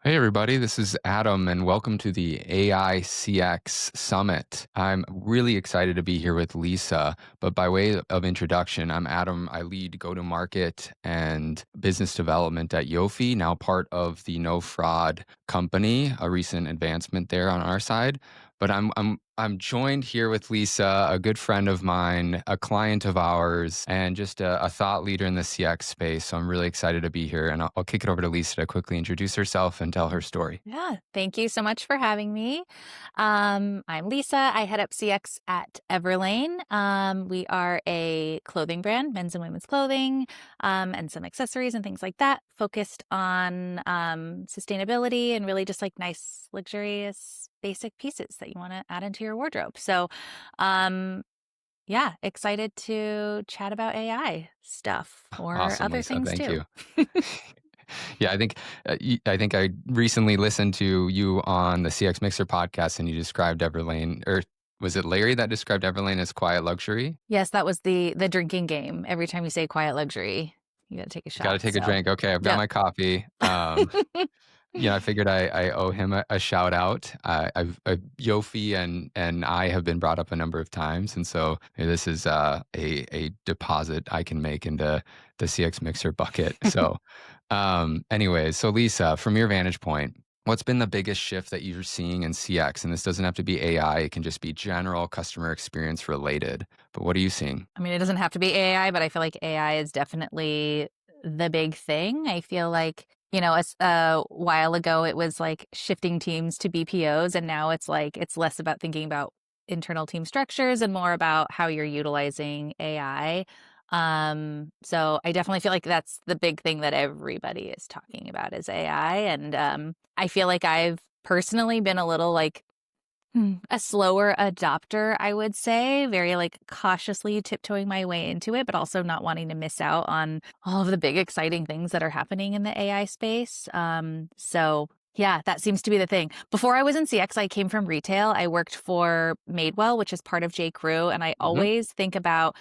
Hey, everybody, this is Adam, and welcome to the AI CX Summit. I'm really excited to be here with Lisa, but by way of introduction, I'm Adam. I lead go to market and business development at Yofi, now part of the No Fraud company, a recent advancement there on our side. But I'm joined here with Lisa, a good friend of mine, a client of ours, and just a thought leader in the CX space. So I'm really excited to be here. And I'll kick it over to Lisa to quickly introduce herself and tell her story. Yeah, thank you so much for having me. I'm Lisa. I head up CX at Everlane. We are a clothing brand, men's and women's clothing, and some accessories and things like that, focused on sustainability and really just like nice, luxurious, basic pieces that you want to add into your wardrobe. So, um, yeah, excited to chat about AI stuff or Awesome, other Lisa. things Thank too. you. Yeah, I think I recently listened to you on the CX Mixer podcast, and you described Everlane, or was it Larry that described Everlane as quiet luxury? Yes, that was the drinking game. Every time you say quiet luxury, you gotta take a Got to shot, take a so drink. Okay, I've got yep. my coffee. I figured I owe him a shout out. Yofi and I have been brought up a number of times, and so this is a deposit I can make into the CX Mixer bucket. So, anyways, so Lisa, from your vantage point, what's been the biggest shift that you're seeing in CX? And this doesn't have to be AI; it can just be general customer experience related. But what are you seeing? I mean, it doesn't have to be AI, but I feel like AI is definitely the big thing. I feel like, a while ago it was like shifting teams to BPOs, and now it's like it's less about thinking about internal team structures and more about how you're utilizing AI. So I definitely feel like that's the big thing that everybody is talking about is AI. And I feel like I've personally been a little like a slower adopter, I would say, very like cautiously tiptoeing my way into it, but also not wanting to miss out on all of the big exciting things that are happening in the AI space. So yeah, that seems to be the thing. Before I was in CX, I came from retail. I worked for Madewell, which is part of J. Crew, and I Hmm. always think about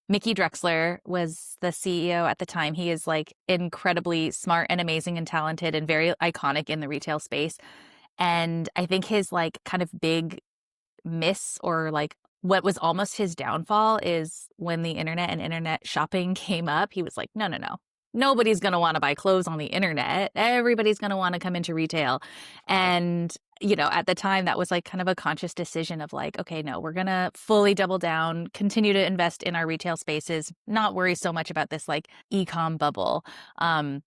Mickey Drexler was the CEO at the time. He is like incredibly smart and amazing and talented and very iconic in the retail space. And I think his like kind of big miss or like what was almost his downfall is when the internet and internet shopping came up, he was like, no, no, no. Nobody's going to want to buy clothes on the internet. Everybody's going to want to come into retail. And, at the time, that was like kind of a conscious decision of like, okay, no, we're going to fully double down, continue to invest in our retail spaces, not worry so much about this like e-com bubble. Um,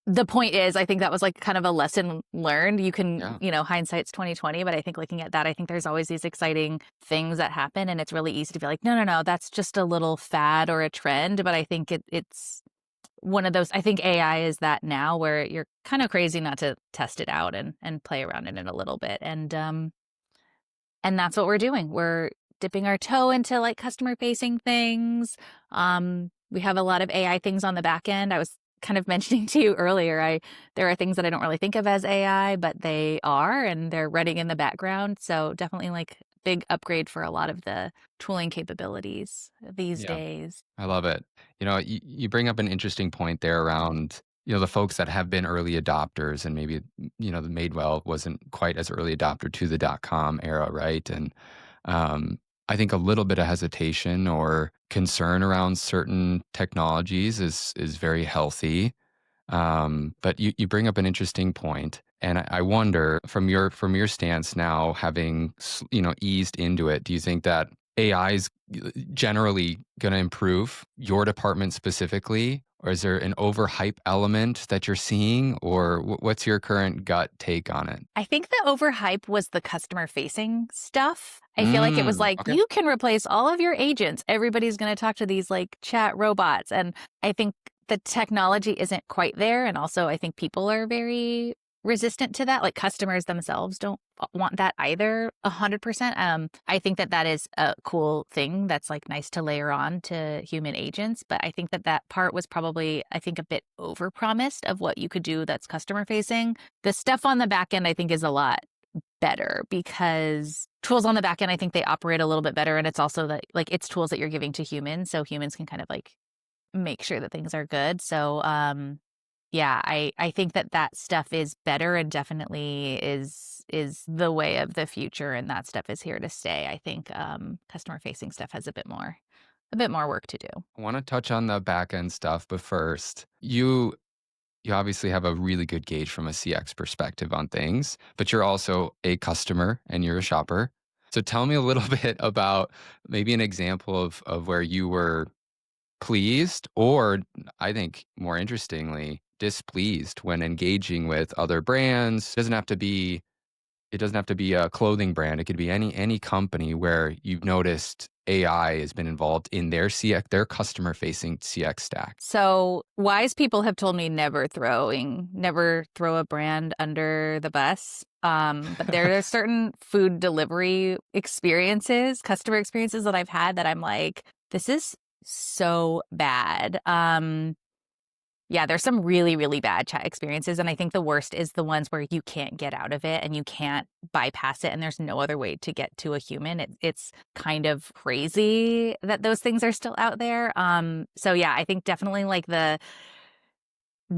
the point is, I think that was like kind of a lesson learned. You can, Yeah. hindsight's 2020, but I think looking at that, I think there's always these exciting things that happen, and it's really easy to be like, no, no, no, that's just a little fad or a trend. But I think it's one of those. I think AI is that now, where you're kind of crazy not to test it out and play around in it a little bit, and that's what we're doing. We're dipping our toe into like customer facing things. We have a lot of AI things on the back end. I was kind of mentioning to you earlier, there are things that I don't really think of as AI, but they are, and they're running in the background. So definitely like big upgrade for a lot of the tooling capabilities these Yeah. days. I love it. You bring up an interesting point there around, the folks that have been early adopters and maybe, the Madewell wasn't quite as early adopter to the .com era, right? And I think a little bit of hesitation or concern around certain technologies is very healthy. But you bring up an interesting point, and I wonder from your stance now, having eased into it, do you think that AI is generally going to improve your department specifically, or is there an overhype element that you're seeing, or what's your current gut take on it? I think the overhype was the customer facing stuff. I feel like it was like, Okay. you can replace all of your agents. Everybody's going to talk to these like chat robots. And I think the technology isn't quite there. And also, I think people are very resistant to that. Like customers themselves don't want that either 100%. I think that is a cool thing that's like nice to layer on to human agents. But I think that part was probably, I think, a bit overpromised of what you could do that's customer facing. The stuff on the back end, I think, is a lot better because tools on the back end, I think they operate a little bit better. And it's also that like it's tools that you're giving to humans. So humans can kind of like make sure that things are good. So, Yeah, I think that that stuff is better and definitely is the way of the future, and that stuff is here to stay. I think, customer facing stuff has a bit more work to do. I wanna touch on the back end stuff, but first, you obviously have a really good gauge from a CX perspective on things, but you're also a customer and you're a shopper. So tell me a little bit about maybe an example of where you were pleased or I think more interestingly, displeased when engaging with other brands. It doesn't have to be a clothing brand. It could be any company where you've noticed AI has been involved in their CX, their customer facing CX stack. So, wise people have told me never throw a brand under the bus. But there are certain food delivery experiences, customer experiences that I've had that I'm like, this is so bad. Yeah, there's some really, really bad chat experiences, and I think the worst is the ones where you can't get out of it and you can't bypass it, and there's no other way to get to a human. It's kind of crazy that those things are still out there. So yeah, I think definitely like the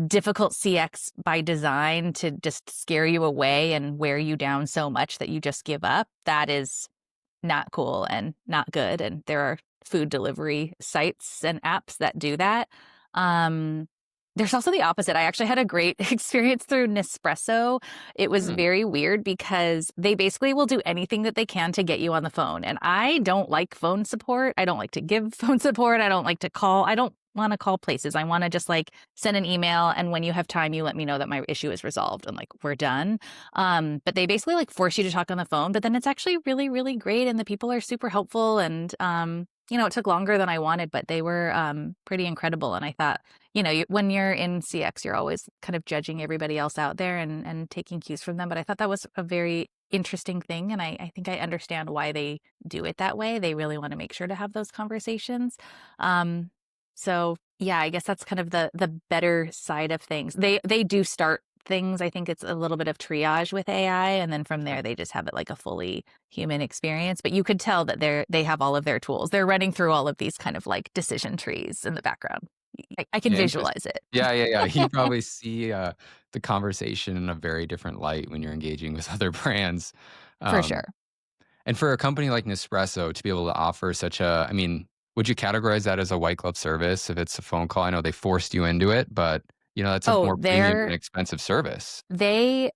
difficult CX by design to just scare you away and wear you down so much that you just give up. That is not cool and not good. And there are food delivery sites and apps that do that. Um, there's also the opposite. I actually had a great experience through Nespresso. It was Hmm. very weird because they basically will do anything that they can to get you on the phone. And I don't like phone support. I don't like to give phone support. I don't like to call. I don't want to call places. I want to just like send an email. And when you have time, you let me know that my issue is resolved and like we're done. But they basically like force you to talk on the phone, but then it's actually really, really great. And the people are super helpful. And, it took longer than I wanted, but they were pretty incredible. And I thought, when you're in CX, you're always kind of judging everybody else out there and taking cues from them. But I thought that was a very interesting thing. And I think I understand why they do it that way. They really want to make sure to have those conversations. So yeah, I guess that's kind of the better side of things. They do start things. I think it's a little bit of triage with AI, and then from there they just have it like a fully human experience. But you could tell that they have all of their tools. They're running through all of these kind of like decision trees in the background. I can Yeah, interesting. visualize it Yeah, yeah, yeah. You probably see the conversation in a very different light when you're engaging with other brands. for Um, sure. and for a company like Nespresso to be able to offer such a, I mean, would you categorize that as a white glove service if it's a phone call? I know they forced you into it, but that's a Oh, more premium and expensive service. they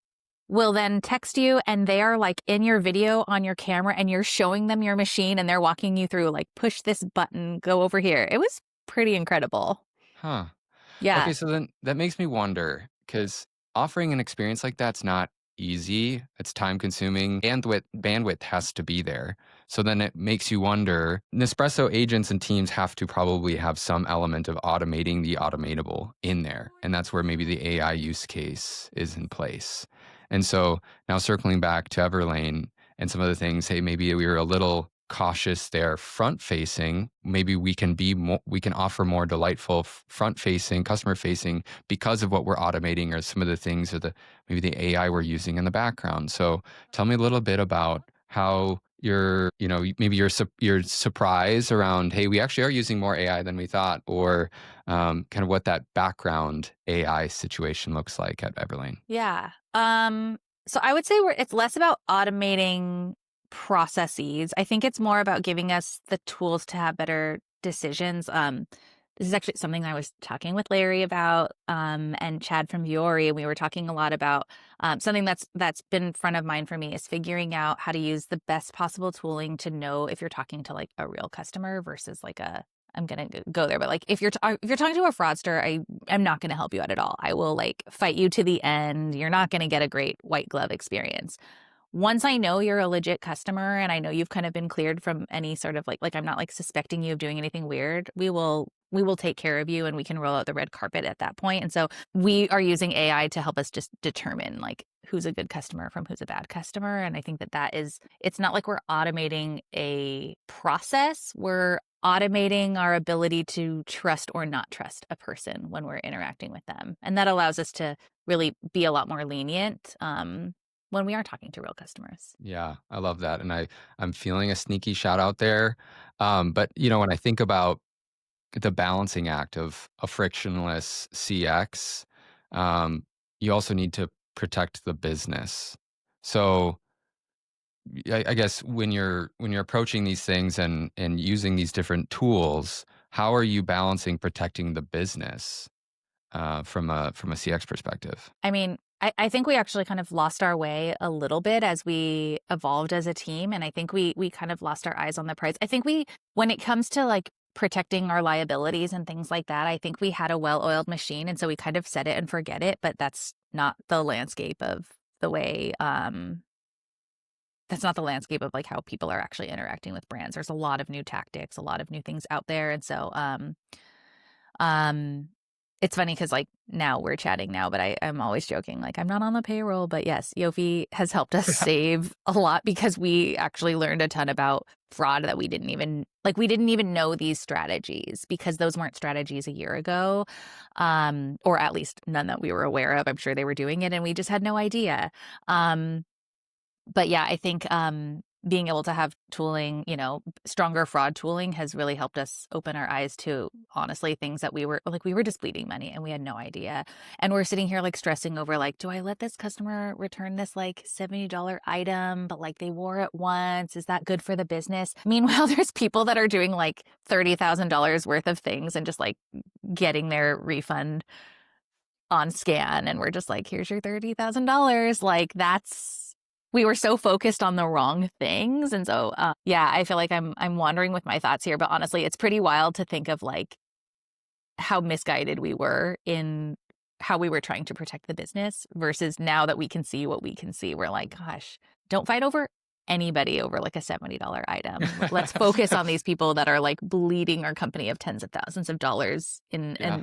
will then text you and they are like in your video on your camera and you're showing them your machine and they're walking you through like push this button, go over here. It was pretty incredible. Huh. Yeah. Okay, so then that makes me wonder because offering an experience like that's not easy. It's time consuming. Bandwidth has to be there. So then it makes you wonder. Nespresso agents and teams have to probably have some element of automating the automatable in there, and that's where maybe the AI use case is in place. And so now circling back to Everlane and some of the things, hey, maybe we were a little cautious there front facing. Maybe we can offer more delightful front facing, customer facing because of what we're automating or some of the things or maybe the AI we're using in the background. So tell me a little bit about how maybe your surprise around, hey, we actually are using more AI than we thought, or kind of what that background AI situation looks like at Everlane. Yeah. So I would say it's less about automating processes. I think it's more about giving us the tools to have better decisions. This is actually something I was talking with Larry about, and Chad from Viore, and we were talking a lot about something that's been front of mind for me is figuring out how to use the best possible tooling to know if you're talking to like a real customer versus like a I'm gonna go there, but like if you're talking to a fraudster, I am not gonna help you out at all. I will like fight you to the end. You're not gonna get a great white glove experience. Once I know you're a legit customer and I know you've kind of been cleared from any sort of like I'm not like suspecting you of doing anything weird, we will take care of you and we can roll out the red carpet at that point. And so we are using AI to help us just determine like who's a good customer from who's a bad customer. And I think that is it's not like we're automating a process. We're automating our ability to trust or not trust a person when we're interacting with them. And that allows us to really be a lot more lenient. When we are talking to real customers. Yeah, I love that, and I'm feeling a sneaky shout out there. But when I think about the balancing act of a frictionless CX, um, you also need to protect the business. So I guess when you're approaching these things and using these different tools, how are you balancing protecting the business from a CX perspective? I mean, I think we actually kind of lost our way a little bit as we evolved as a team, and I think we kind of lost our eyes on the prize. I think we when it comes to, like, protecting our liabilities and things like that, I think we had a well-oiled machine, and so we kind of set it and forget it, but the way, that's not the landscape of, like, how people are actually interacting with brands. There's a lot of new tactics, a lot of new things out there, and so, um, it's funny because like, now we're chatting now, but I'm always joking, like, "I'm not on the payroll," but yes, Yofi has helped us save a lot because we actually learned a ton about fraud that we didn't even know these strategies because those weren't strategies a year ago, or at least none that we were aware of. I'm sure they were doing it, and we just had no idea. Um but yeah, I think, being able to have tooling, stronger fraud tooling has really helped us open our eyes to, honestly, things that we were just bleeding money and we had no idea. And we're sitting here, like, stressing over, like, "Do I let this customer return this, like, $70 item, but, like, they wore it once? Is that good for the business?" Meanwhile, there's people that are doing, like, $30,000 worth of things and just, like, getting their refund on scan, and we're just like, "Here's your $30,000." Like, that's we were so focused on the wrong things, and so, yeah, I feel like I'm wandering with my thoughts here, but honestly, it's pretty wild to think of, like, how misguided we were in how we were trying to protect the business versus now that we can see what we can see, we're like, "Gosh, don't fight over anybody over, like, a $70 item. Let's focus on these people that are, like, bleeding our company of tens of thousands of dollars in Yeah.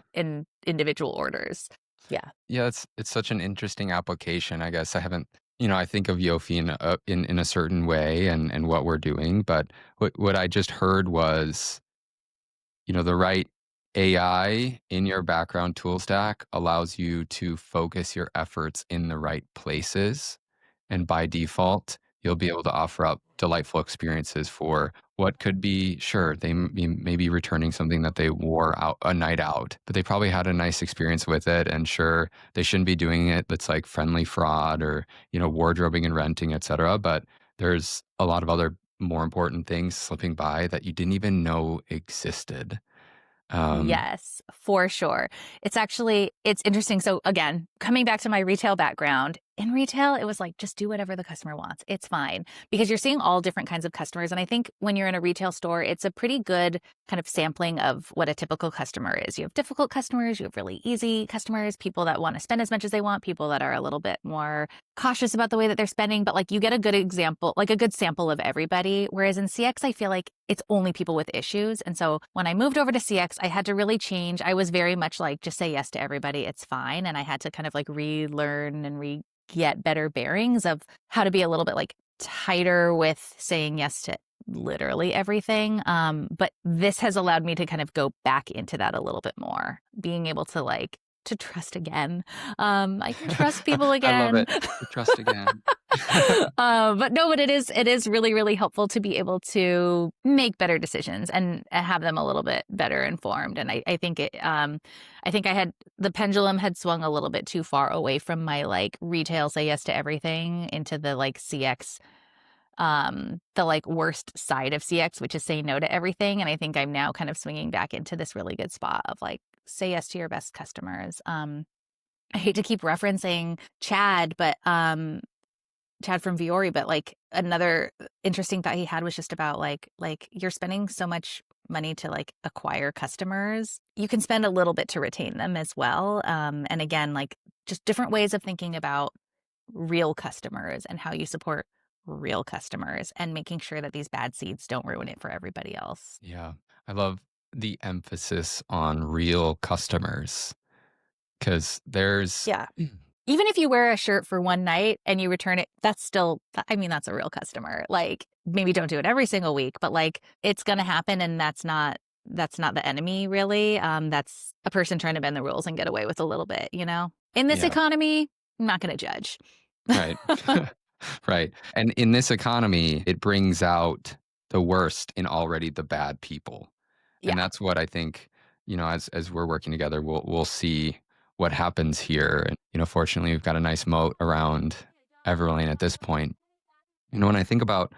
individual orders." Yeah. Yeah, it's such an interesting application. I guess I haven't, I think of Yofi in a certain way and what we're doing, but what I just heard was, the right AI in your background tool stack allows you to focus your efforts in the right places. And by default, you'll be able to offer up delightful experiences for what could be, sure, may be returning something that they wore out a night out, but they probably had a nice experience with it. And sure, they shouldn't be doing it. That's like friendly fraud or, wardrobing and renting, et cetera. But there's a lot of other more important things slipping by that you didn't even know existed. Um, Yes, for sure. It's interesting. So again, coming back to my retail background, in retail, it was like, just do whatever the customer wants. It's fine because you're seeing all different kinds of customers. And I think when you're in a retail store, it's a pretty good kind of sampling of what a typical customer is. You have difficult customers, you have really easy customers, people that want to spend as much as they want, people that are a little bit more cautious about the way that they're spending. But like, you get a good example, like a good sample of everybody. Whereas in CX, I feel like it's only people with issues. And so when I moved over to CX, I had to really change. I was very much like, just say yes to everybody. It's fine. And I had to kind of like relearn and get better bearings of how to be a little bit like tighter with saying yes to literally everything. But this has allowed me to kind of go back into that a little bit more, being able to like to trust again. I can trust people I love again. it. To trust again. But it is really, really helpful to be able to make better decisions and have them a little bit better informed. And I think the pendulum had swung a little bit too far away from my like retail say yes to everything into the like CX, the like worst side of CX, which is say no to everything. And I think I'm now kind of swinging back into this really good spot of like, say yes to your best customers. I hate to keep referencing Chad from Viore, but like another interesting thought he had was just about like you're spending so much money to like acquire customers. You can spend a little bit to retain them as well. And again, like just different ways of thinking about real customers and how you support real customers and making sure that these bad seeds don't ruin it for everybody else. Yeah. I love the emphasis on real customers because there's Yeah. Even if you wear a shirt for one night and you return it, that's a real customer. Like, maybe don't do it every single week, but like it's going to happen and that's not the enemy really. That's a person trying to bend the rules and get away with a little bit, you know? In this yeah, economy, I'm not going to judge. right. Right. And in this economy, it brings out the worst in already the bad people. And Yeah. that's what I think, as we're working together, we'll see what happens here. And, fortunately, we've got a nice moat around Everlane at this point. When I think about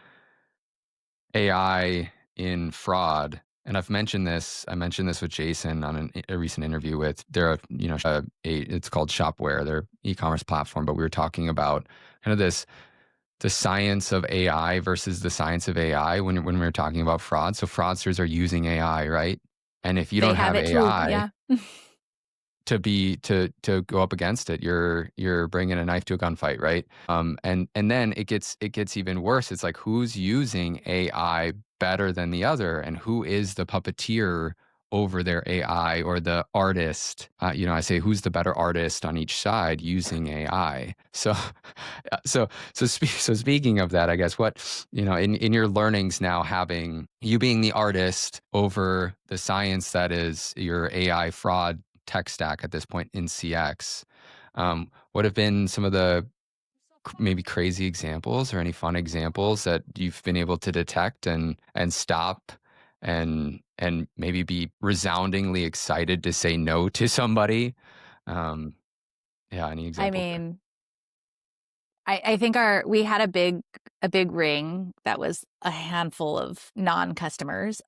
AI in fraud, and I mentioned this with Jason on a recent interview with, they're, it's called Shopware, their e-commerce platform, but we were talking about kind of the science of AI versus the science of AI when we were talking about fraud. So fraudsters are using AI, right? And if you They don't have have it too, AI yeah. to go up against it, you're bringing a knife to a gunfight, right? And then it gets even worse. It's like, who's using AI better than the other, and who is the puppeteer over their AI, or the artist? I say, who's the better artist on each side using AI? So, so speaking of that, I guess, what, in your learnings now, having you being the artist over the science that is your AI fraud tech stack at this point in CX. What have been some of the maybe crazy examples, or any fun examples that you've been able to detect and stop, and maybe be resoundingly excited to say no to somebody? Um, yeah, any I examples there? mean, I think we had a big ring that was a handful of non-customers.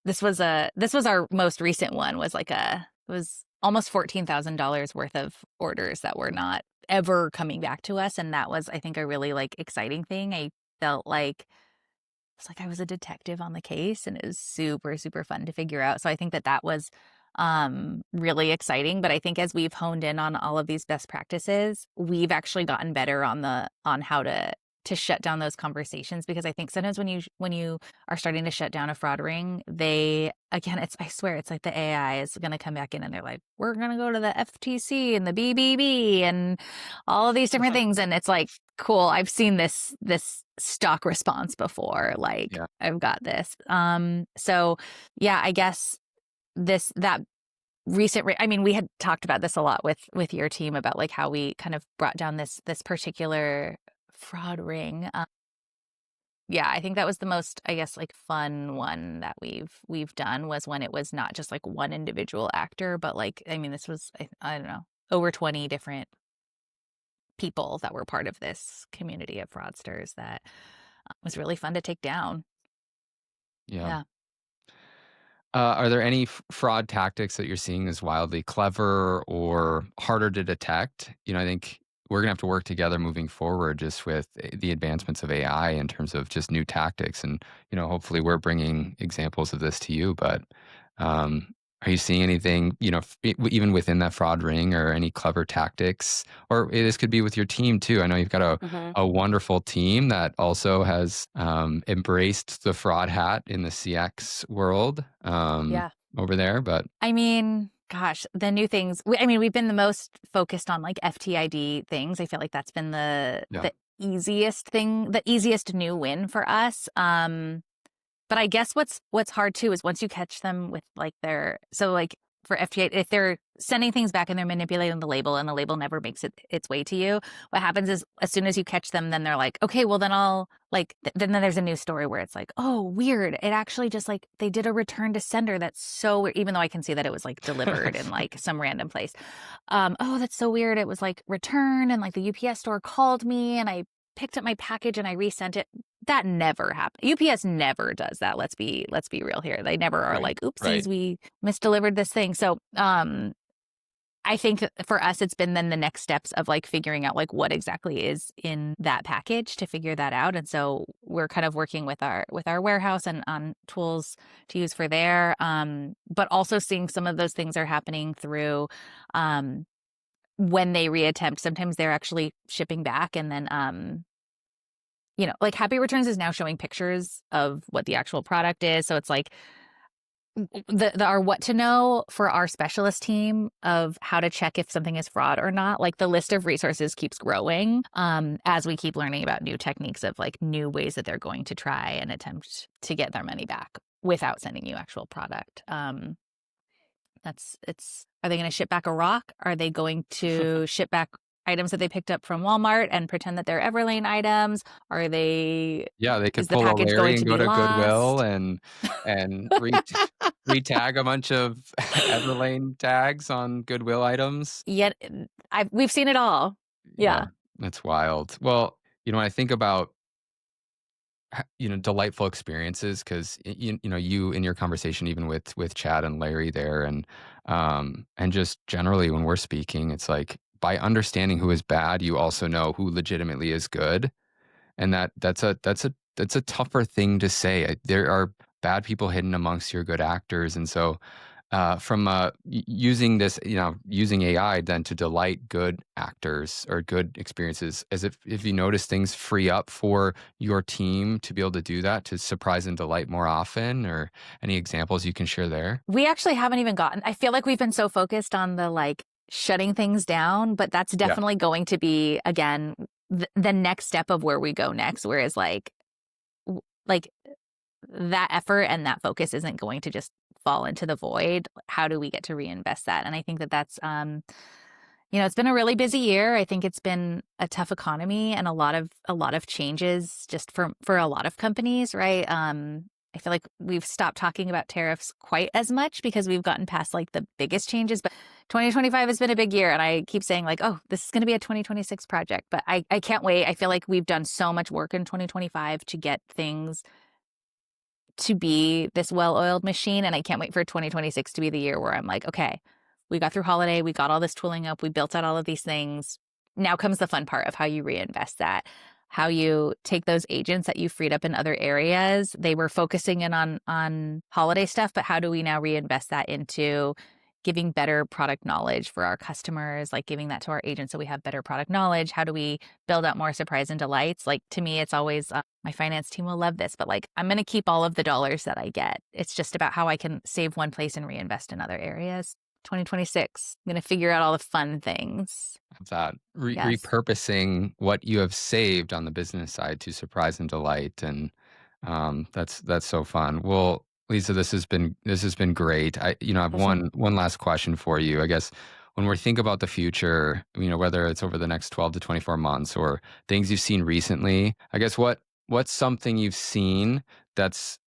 This was our most recent one, was like it was almost $14,000 worth of orders that were not ever coming back to us, and that was, I think, a really like exciting thing. I felt like it's like I was a detective on the case, and it was super, super fun to figure out. So I think that that was really exciting. But I think as we've honed in on all of these best practices, we've actually gotten better on how to shut down those conversations, because I think sometimes when you are starting to shut down a fraud ring, they, again, it's, I swear, it's like the AI is going to come back in and they're like, we're going to go to the FTC and the BBB and all of these different things, and it's like, cool, I've seen this stock response before, like, Yeah, I've got this. So yeah, I guess that recent I mean, we had talked about this a lot with your team about like how we kind of brought down this particular fraud ring. Yeah, I think that was the most, I guess, like, fun one that we've done, was when it was not just like one individual actor, but like, I mean, this was, I don't know, over 20 different people that were part of this community of fraudsters that was really fun to take down. yeah. Yeah. Are there any fraud tactics that you're seeing as wildly clever or harder to detect? I think we're gonna have to work together moving forward, just with the advancements of AI, in terms of just new tactics. And hopefully, we're bringing examples of this to you. But um, are you seeing anything, even within that fraud ring, or any clever tactics? Or this could be with your team too. I know you've got Hmm. a wonderful team that also has embraced the fraud hat in the CX world, Yeah. over there. But I mean, gosh, the new things. I mean, we've been the most focused on like FTID things. I feel like that's been yeah, the easiest thing, the easiest new win for us. But I guess what's hard too is once you catch them with like so like for FTA, if they're sending things back and they're manipulating the label and the label never makes its way to you, what happens is as soon as you catch them, then they're like, okay, well then I'll like, then there's a new story where it's like, oh, weird. It actually just like, they did a return to sender. That's so weird, even though I can see that it was like delivered in like some random place. Oh, that's so weird. It was like return, and like the UPS store called me and I picked up my package and I resent it. That never happened. UPS never does that. Let's be real here. They never are right, like, oopsies, right, we misdelivered this thing. So, I think that for us, it's been then the next steps of like figuring out like what exactly is in that package to figure that out. And so we're kind of working with our warehouse and on tools to use for there. But also seeing some of those things are happening through, when they reattempt. Sometimes they're actually shipping back, and then like Happy Returns is now showing pictures of what the actual product is. So it's like our what to know for our specialist team of how to check if something is fraud or not. Like the list of resources keeps growing as we keep learning about new techniques of like new ways that they're going to try and attempt to get their money back without sending you actual product. Are they going to ship back a rock? Are they going to ship back items that they picked up from Walmart and pretend that they're Everlane items? Are they Yeah, they could is the pull a package Larry going and to go be to Goodwill lost? and re-tag a bunch of Everlane tags on Goodwill items. Yet we've seen it all. Yeah, Yeah. that's wild. Well, when I think about delightful experiences, because you in your conversation, even with Chad and Larry there, and just generally when we're speaking, it's like by understanding who is bad, you also know who legitimately is good, and that's a tougher thing to say. There are bad people hidden amongst your good actors, and so from using this, using AI then to delight good actors or good experiences, as if you notice things free up for your team to be able to do that, to surprise and delight more often, or any examples you can share there? We actually haven't even gotten I feel like we've been so focused on the, like, shutting things down, but that's Yeah. definitely going to be, again, the next step of where we go next, whereas, like, that effort and that focus isn't going to just fall into the void. How do we get to reinvest that? And I think that that's, it's been a really busy year. I think it's been a tough economy and a lot of changes just for a lot of companies, right? I feel like we've stopped talking about tariffs quite as much because we've gotten past like the biggest changes. But 2025 has been a big year, and I keep saying like, oh, this is going to be a 2026 project. But I can't wait. I feel like we've done so much work in 2025 to get things to be this well-oiled machine, and I can't wait for 2026 to be the year where I'm like, "Okay, we got through holiday, we got all this tooling up, we built out all of these things. Now comes the fun part of how you reinvest that, how you take those agents that you freed up in other areas. They were focusing in on holiday stuff, but how do we now reinvest that into giving better product knowledge for our customers, like giving that to our agents so we have better product knowledge? How do we build out more surprise and delights? Like to me, it's always my finance team will love this, but like I'm going to keep all of the dollars that I get. It's just about how I can save one place and reinvest in other areas. 2026, I'm going to figure out all the fun things. Of that Yes. repurposing what you have saved on the business side to surprise and delight, and that's so fun. Well, Lisa, this has been great. I have Awesome. one last question for you. I guess when we think about the future, whether it's over the next 12 to 24 months or things you've seen recently, I guess what's something you've seen that's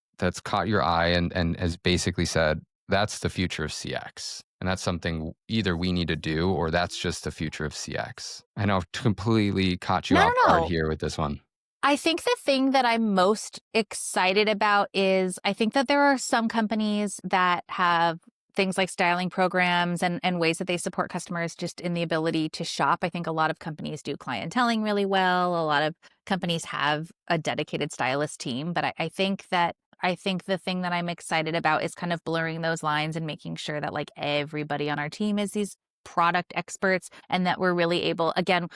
caught your eye and has basically said that's the future of CX. And that's something either we need to do or that's just the future of CX. I know I've completely caught you No, off no, guard no. here with this one. I think the thing that I'm most excited about is I think that there are some companies that have things like styling programs and ways that they support customers just in the ability to shop. I think a lot of companies do clienteling really well. A lot of companies have a dedicated stylist team, but I think the thing that I'm excited about is kind of blurring those lines and making sure that like everybody on our team is these product experts and that we're really able, again,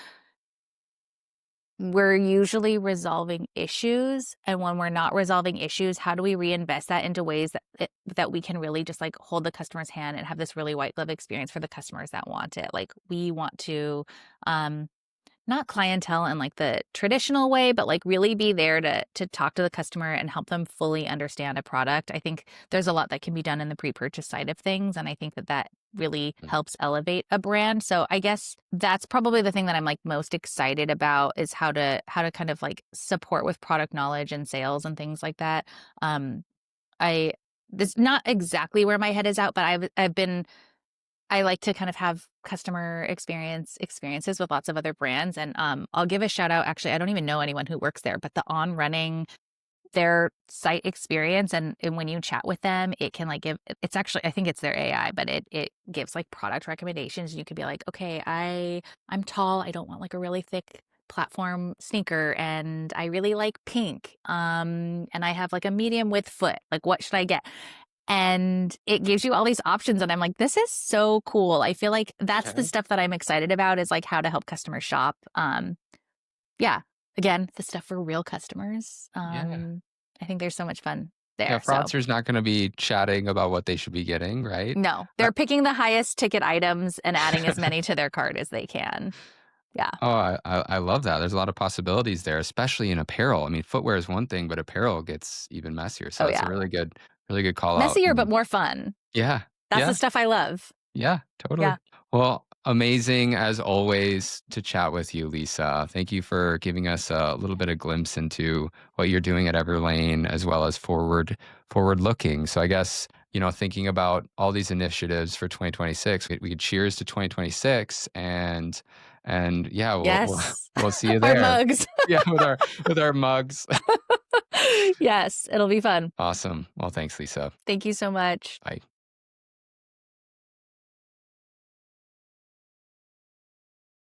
we're usually resolving issues, and when we're not resolving issues, how do we reinvest that into ways that we can really just, like, hold the customer's hand and have this really white glove experience for the customers that want it? Like, we want to, um not clientele in like the traditional way, but like really be there to talk to the customer and help them fully understand a product. I think there's a lot that can be done in the pre-purchase side of things, and I think that that really Mm. helps elevate a brand. So I guess that's probably the thing that I'm like most excited about is how to kind of like support with product knowledge and sales and things like that. Um, I this not exactly where my head is at, but I like to kind of have customer experiences with lots of other brands, and, I'll give a shout out, actually, I don't even know anyone who works there, but the On Running, their site experience, and when you chat with them, it can, like, it's actually I think it's their AI, but it gives, like, product recommendations, and you could be like, "Okay, I'm tall, I don't want, like, a really thick platform sneaker, and I really like pink, and I have, like, a medium width foot, like, what should I get?" And it gives you all these options, and I'm like, "This is so cool." I feel like that's the Okay. stuff that I'm excited about is, like, how to help customers shop. Yeah, again, the stuff for real customers. Yeah. I think there's so much fun Yeah, there, so fraudster's not gonna be chatting about what they should be getting, right? no, Uh, they're picking the highest ticket items and adding as many to their cart as they can. Yeah. oh, I love that. There's a lot of possibilities there, especially in apparel. I mean, footwear is one thing, but apparel gets even messier. So Oh, that's a yeah. really good call out. Messier, but more fun. Yeah, That's the yeah, stuff I love. yeah, totally. Yeah. Well, Amazing as always to chat with you, Lisa. Thank you for giving us a little bit of glimpse into what you're doing at Everlane as well as forward looking. So I guess, thinking about all these initiatives for 2026, we could cheers to 2026 and yeah, we'll Yes. we'll see you Our there. mugs. Yeah, with our mugs. Yes, it'll be fun. Awesome. Well, thanks, Lisa. Thank you so much. Bye.